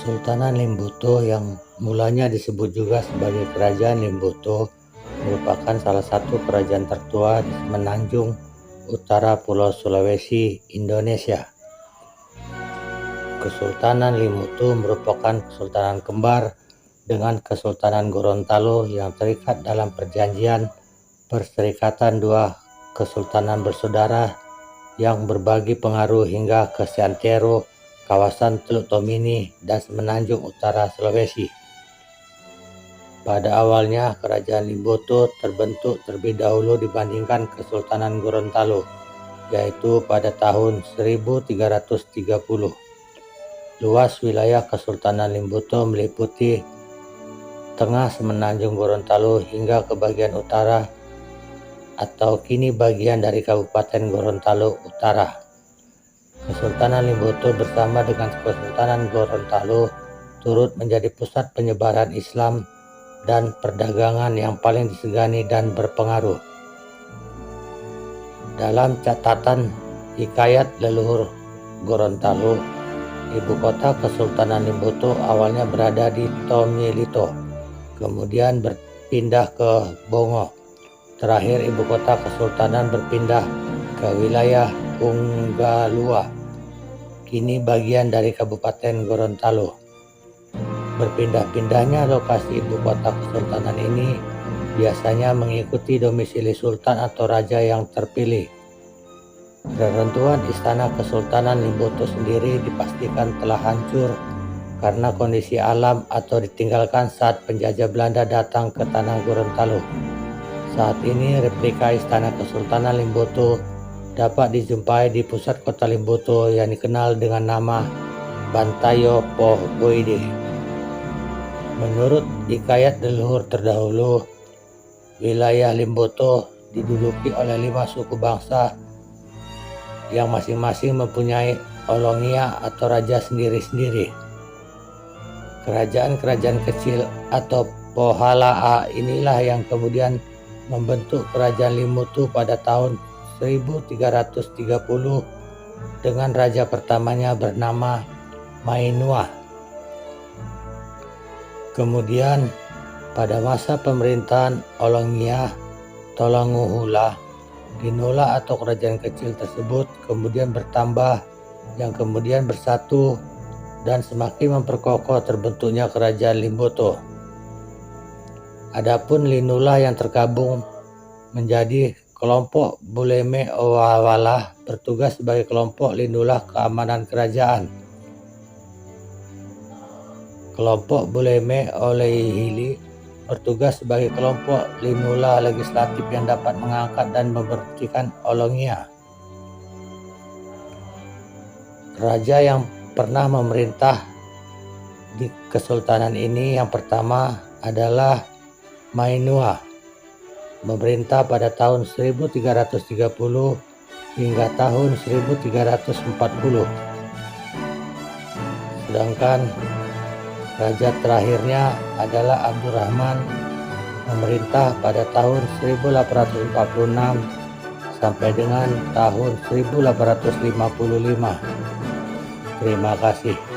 Kesultanan Limbuto yang mulanya disebut juga sebagai Kerajaan Limbuto merupakan salah satu kerajaan tertua di semenanjung utara Pulau Sulawesi, Indonesia. Kesultanan Limbuto merupakan kesultanan kembar dengan Kesultanan Gorontalo yang terikat dalam perjanjian perserikatan dua kesultanan bersaudara yang berbagi pengaruh hingga ke Santero, kawasan Teluk Tomini, dan semenanjung utara Sulawesi. Pada awalnya, Kerajaan Limbuto terbentuk terlebih dahulu dibandingkan Kesultanan Gorontalo, yaitu pada tahun 1330. Luas wilayah Kesultanan Limbuto meliputi tengah semenanjung Gorontalo hingga ke bagian utara atau kini bagian dari Kabupaten Gorontalo Utara. Kesultanan Limbuto bersama dengan Kesultanan Gorontalo turut menjadi pusat penyebaran Islam dan perdagangan yang paling disegani dan berpengaruh. Dalam catatan Hikayat Leluhur Gorontalo, ibu kota Kesultanan Limbuto awalnya berada di Tomilito, kemudian berpindah ke Bongo. Terakhir, ibu kota kesultanan berpindah ke wilayah Unggalua, kini bagian dari Kabupaten Gorontalo. Berpindah-pindahnya lokasi ibu kota kesultanan ini biasanya mengikuti domisili sultan atau raja yang terpilih. Reruntuhan istana Kesultanan Limbuto sendiri dipastikan telah hancur karena kondisi alam atau ditinggalkan saat penjajah Belanda datang ke tanah Gorontalo. Saat ini replika istana Kesultanan Limbuto dapat dijumpai di pusat kota Limbuto yang dikenal dengan nama Bantayo Pohboide. Menurut hikayat leluhur terdahulu, wilayah Limbuto diduduki oleh 5 suku bangsa yang masing-masing mempunyai olongia atau raja sendiri-sendiri. Kerajaan-kerajaan kecil atau Pohalaa inilah yang kemudian membentuk Kerajaan Limbuto pada tahun 1330 dengan raja pertamanya bernama Mainua. Kemudian pada masa pemerintahan Olongia Tolonguhula, Dinula atau kerajaan kecil tersebut kemudian bertambah yang kemudian bersatu dan semakin memperkokoh terbentuknya Kerajaan Limbuto. Adapun Linula yang tergabung menjadi kelompok Buleme Owawala bertugas sebagai kelompok Linula keamanan kerajaan. Kelompok Buleme Oleihili bertugas sebagai kelompok Linula legislatif yang dapat mengangkat dan memberhentikan Olongia. Raja yang pernah memerintah di kesultanan ini yang pertama adalah Mainua, memerintah pada tahun 1330 hingga tahun 1340. Sedangkan raja terakhirnya adalah Abdurrahman, memerintah pada tahun 1846 sampai dengan tahun 1855. Terima kasih.